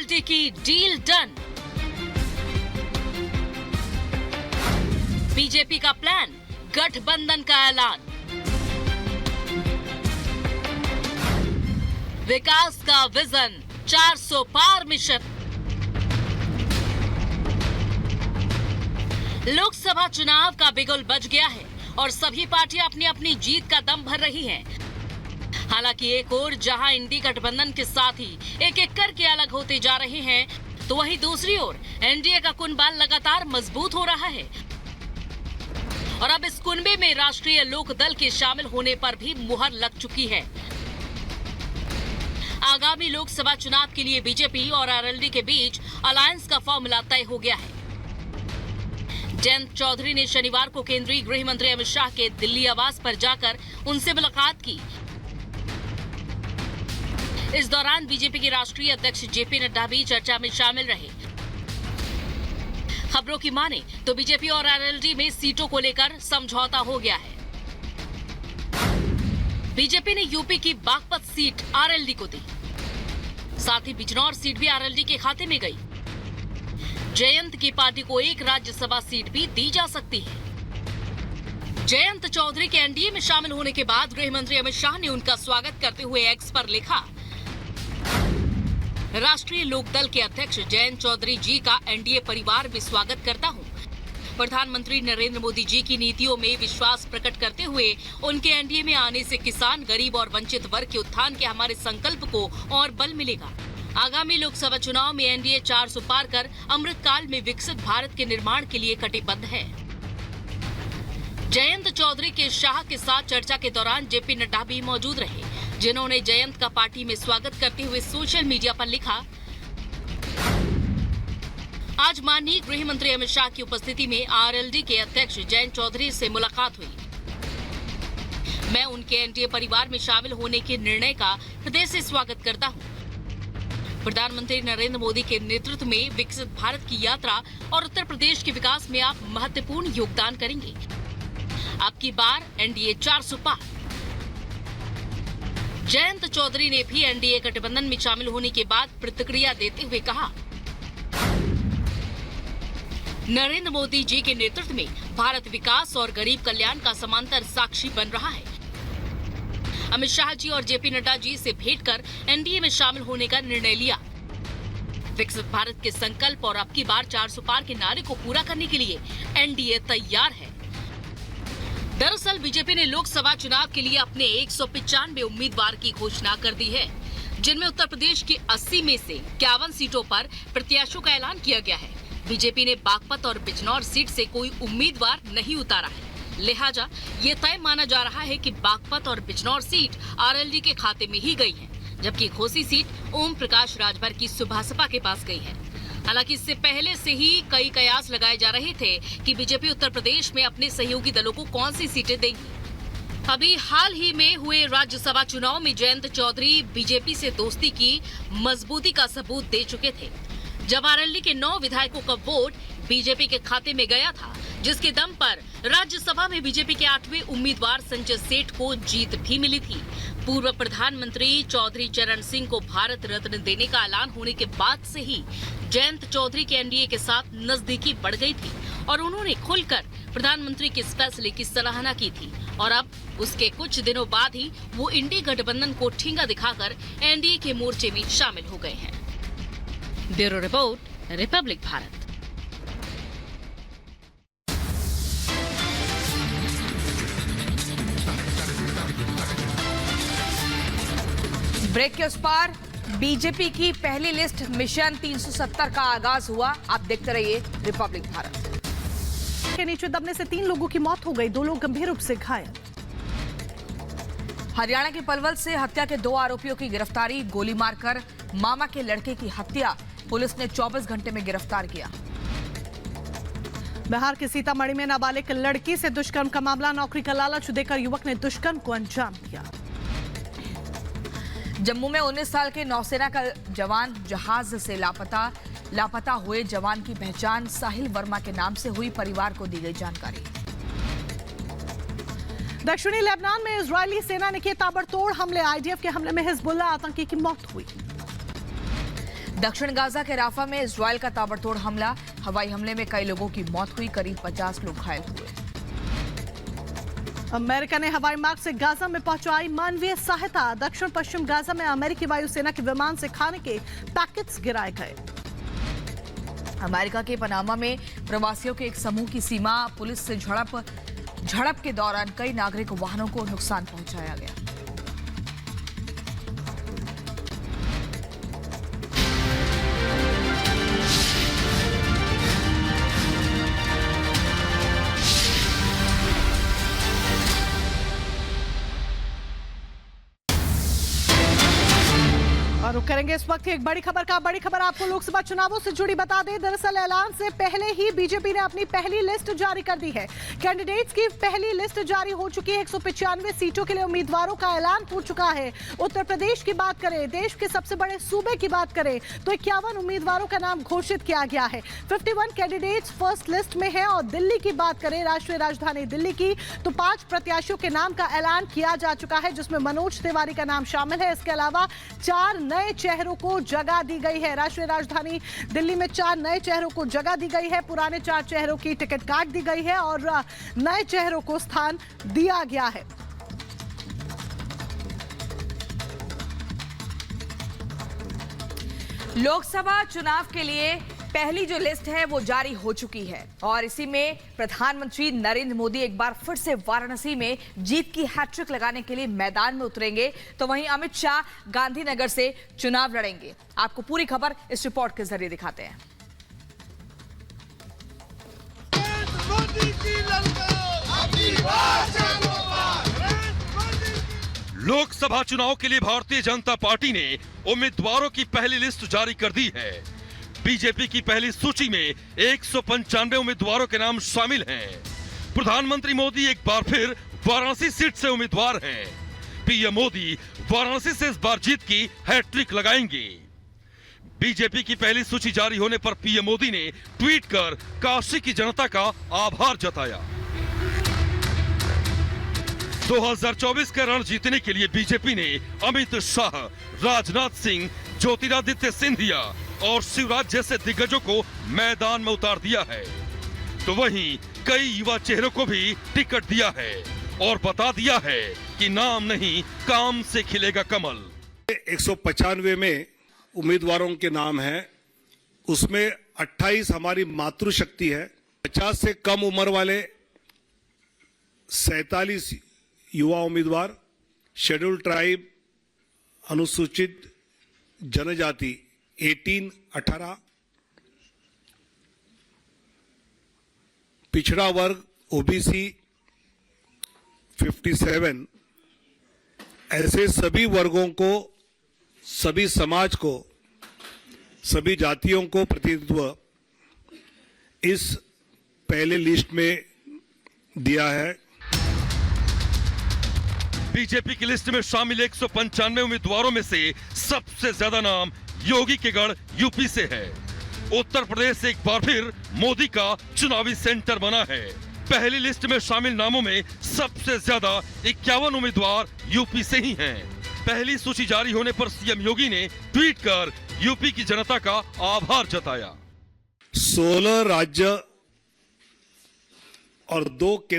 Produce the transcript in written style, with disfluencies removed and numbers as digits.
RLD की deal done. BJP का plan, गठबंधन का ऐलान। विकास का विजन, 400 पार मिशन। लोकसभा चुनाव का बिगुल बज गया है और सभी पार्टियां अपनी अपनी जीत का दम भर रही हैं। हालांकि एक ओर जहां इंडी गठबंधन के साथ ही एक एक करके अलग होते जा रहे हैं, तो वहीं दूसरी ओर एनडीए का कुनबा लगातार मजबूत हो रहा है। और अब इस कुनबे में राष्ट्रीय लोक दल के शामिल होने पर भी मुहर लग चुकी है। आगामी लोकसभा चुनाव के लिए बीजेपी और आरएलडी के बीच अलायंस का फॉर्मूला तय हो गया है। जयंत चौधरी ने शनिवार को केंद्रीय गृह मंत्री अमित शाह के दिल्ली आवास पर जाकर उनसे मुलाकात की। इस दौरान बीजेपी के राष्ट्रीय अध्यक्ष जेपी नड्डा भी चर्चा में शामिल रहे। खबरों की माने तो बीजेपी और आरएलडी में सीटों को लेकर समझौता हो गया है। बीजेपी ने यूपी की बागपत सीट आरएलडी को दी, साथ ही बिजनौर सीट भी आरएलडी के खाते में गई। जयंत की पार्टी को एक राज्यसभा सीट भी दी जा सकती है। जयंत चौधरी के एनडीए में शामिल होने के बाद गृह मंत्री अमित शाह ने उनका स्वागत करते हुए एक्स पर लिखा, राष्ट्रीय लोकदल के अध्यक्ष जयंत चौधरी जी का एनडीए परिवार में स्वागत करता हूं। प्रधानमंत्री नरेंद्र मोदी जी की नीतियों में विश्वास प्रकट करते हुए उनके एनडीए में आने से किसान, गरीब और वंचित वर्ग के उत्थान के हमारे संकल्प को और बल मिलेगा। आगामी लोकसभा चुनाव में एनडीए 400 पार कर अमृतकाल में विकसित भारत के निर्माण के लिए कटिबद्ध है। जयंत चौधरी के शाह के साथ चर्चा के दौरान जेपी नड्डा भी मौजूद रहे, जिन्होंने जयंत का पार्टी में स्वागत करते हुए सोशल मीडिया पर लिखा, आज माननीय गृह मंत्री अमित शाह की उपस्थिति में आरएलडी के अध्यक्ष जयंत चौधरी से मुलाकात हुई। मैं उनके एनडीए परिवार में शामिल होने के निर्णय का हृदय से स्वागत करता हूं। प्रधानमंत्री नरेंद्र मोदी के नेतृत्व में विकसित भारत की यात्रा और उत्तर प्रदेश के विकास में आप महत्वपूर्ण योगदान करेंगे। अब की बार एनडीए 400 पार। जयंत चौधरी ने भी एनडीए गठबंधन में शामिल होने के बाद प्रतिक्रिया देते हुए कहा, नरेंद्र मोदी जी के नेतृत्व में भारत विकास और गरीब कल्याण का समांतर साक्षी बन रहा है। अमित शाह जी और जेपी नड्डा जी से भेंट कर एनडीए में शामिल होने का निर्णय लिया। विकसित भारत के संकल्प और अब की बार 400 पार के नारे को पूरा करने के लिए एनडीए तैयार है। दरअसल बीजेपी ने लोकसभा चुनाव के लिए अपने 195 उम्मीदवार की घोषणा कर दी है, जिनमें उत्तर प्रदेश की 80 में से 51 सीटों पर प्रत्याशियों का ऐलान किया गया है। बीजेपी ने बागपत और बिजनौर सीट से कोई उम्मीदवार नहीं उतारा है, लिहाजा ये तय माना जा रहा है कि बागपत और बिजनौर सीट आरएलडी के खाते में ही गई है, जबकि घोसी सीट ओम प्रकाश राजभर की सुभासपा के पास गई है। हालांकि इससे पहले से ही कई कयास लगाए जा रहे थे कि बीजेपी उत्तर प्रदेश में अपने सहयोगी दलों को कौन सी सीटें देंगी। अभी हाल ही में हुए राज्यसभा चुनाव में जयंत चौधरी बीजेपी से दोस्ती की मजबूती का सबूत दे चुके थे, जब आरएलडी के 9 विधायकों का वोट बीजेपी के खाते में गया था, जिसके दम पर राज्यसभा में बीजेपी के 8वें उम्मीदवार संजय सेठ को जीत भी मिली थी। पूर्व प्रधानमंत्री चौधरी चरण सिंह को भारत रत्न देने का ऐलान होने के बाद से ही जयंत चौधरी के एनडीए के साथ नजदीकी बढ़ गई थी और उन्होंने खुलकर प्रधानमंत्री के इस फैसले की सराहना की थी। और अब उसके कुछ दिनों बाद ही वो इंडी गठबंधन को ठेंगा दिखाकर एनडीए के मोर्चे में शामिल हो गए हैं। Bureau report, Republic Bharat. Break के उस पार बीजेपी की पहली लिस्ट मिशन 370 का आगाज हुआ। आप देखते रहिए रिपब्लिक भारत। के नीचे दबने से 3 लोगों की मौत हो गई, 2 लोग गंभीर रूप से घायल। हरियाणा के पलवल से हत्या के 2 आरोपियों की गिरफ्तारी। गोली मारकर मामा के लड़के की हत्या, पुलिस ने 24 घंटे में गिरफ्तार किया। बिहार के सीतामढ़ी में नाबालिग लड़की से दुष्कर्म का मामला, नौकरी का लालच देकर युवक ने दुष्कर्म को अंजाम दिया। जम्मू में 19 साल के नौसेना का जवान जहाज से लापता हुए जवान की पहचान साहिल वर्मा के नाम से हुई, परिवार को दी गई जानकारी। दक्षिणी लेबनान में इजरायली सेना ने किए ताबड़तोड़ हमले, आईडीएफ के हमले में हिजबुल्लाह आतंकी की मौत हुई। दक्षिण गाजा के राफा में इजरायल का ताबड़तोड़ हमला। हवाई हमले में कई लोगों की मौत हुई, करीब 50 लोग घायल हुए। अमेरिका ने हवाई मार्ग से गाजा में पहुंचाई मानवीय सहायता। दक्षिण पश्चिम गाजा में अमेरिकी वायुसेना के विमान से खाने के पैकेट्स गिराए गए। अमेरिका के पनामा में प्रवासियों के एक समूह की सीमा पुलिस से झड़प के दौरान कई नागरिक वाहनों को नुकसान पहुंचाया गया। और रुक करेंगे इस वक्त एक बड़ी खबर आपको लोकसभा चुनावों से जुड़ी बता दें। दरअसल ऐलान से पहले ही बीजेपी ने अपनी पहली लिस्ट जारी कर दी है। कैंडिडेट्स की पहली लिस्ट जारी हो चुकी है। 195 सीटों के लिए उम्मीदवारों का ऐलान हो चुका है। उत्तर प्रदेश की बात करें, देश के सबसे बड़े सूबे की बात करें तो 51 उम्मीदवारों का नाम घोषित किया गया है। 51 कैंडिडेट्स फर्स्ट लिस्ट में है। और दिल्ली की बात करें, राष्ट्रीय राजधानी दिल्ली की, तो 5 प्रत्याशियों के नाम का ऐलान किया जा चुका है, जिसमें मनोज तिवारी का नाम शामिल है। इसके अलावा 4 नए चेहरों को जगह दी गई है। राष्ट्रीय राजधानी दिल्ली में 4 नए चेहरों को जगह दी गई है। पुराने 4 चेहरों की टिकट काट दी गई है और नए चेहरों को स्थान दिया गया है। लोकसभा चुनाव के लिए पहली जो लिस्ट है वो जारी हो चुकी है और इसी में प्रधानमंत्री नरेंद्र मोदी एक बार फिर से वाराणसी में जीत की हैट्रिक लगाने के लिए मैदान में उतरेंगे, तो वहीं अमित शाह गांधीनगर से चुनाव लड़ेंगे। आपको पूरी खबर इस रिपोर्ट के जरिए दिखाते हैं। लोकसभा चुनाव के लिए भारतीय जनता पार्टी ने उम्मीदवारों की पहली लिस्ट जारी कर दी है। बीजेपी की पहली सूची में 195 उम्मीदवारों के नाम शामिल हैं। प्रधानमंत्री मोदी एक बार फिर वाराणसी सीट से उम्मीदवार हैं। पीएम मोदी वाराणसी से इस बार जीत की हैट्रिक लगाएंगे। बीजेपी की पहली सूची जारी होने पर पीएम मोदी ने ट्वीट कर काशी की जनता का आभार जताया। 2024 का रण जीतने के लिए बीजेपी ने अमित शाह, राजनाथ सिंह, ज्योतिरादित्य सिंधिया और शिवराज जैसे दिग्गजों को मैदान में उतार दिया है, तो वहीं कई युवा चेहरों को भी टिकट दिया है और बता दिया है कि नाम नहीं काम से खिलेगा कमल। 195 में उम्मीदवारों के नाम हैं, उसमें 28 हमारी मातृशक्ति है। 50 से कम उम्र वाले 47 युवा उम्मीदवार, शेड्यूल ट्राइब, अनुसूचित जनजाति 18, पिछड़ा वर्ग ओबीसी 57, ऐसे सभी वर्गों को, सभी समाज को, सभी जातियों को प्रतिनिधित्व इस पहले लिस्ट में दिया है। बीजेपी की लिस्ट में शामिल 195 उम्मीदवारों में से सबसे ज्यादा नाम योगी के गढ़ यूपी से है। उत्तर प्रदेश एक बार फिर मोदी का चुनावी सेंटर बना है। पहली लिस्ट में शामिल नामों में सबसे ज्यादा 51 उम्मीदवार यूपी से ही हैं। पहली सूची जारी होने पर सीएम योगी ने ट्वीट कर यूपी की जनता का आभार जताया। 16 राज्य और 2 केंद्र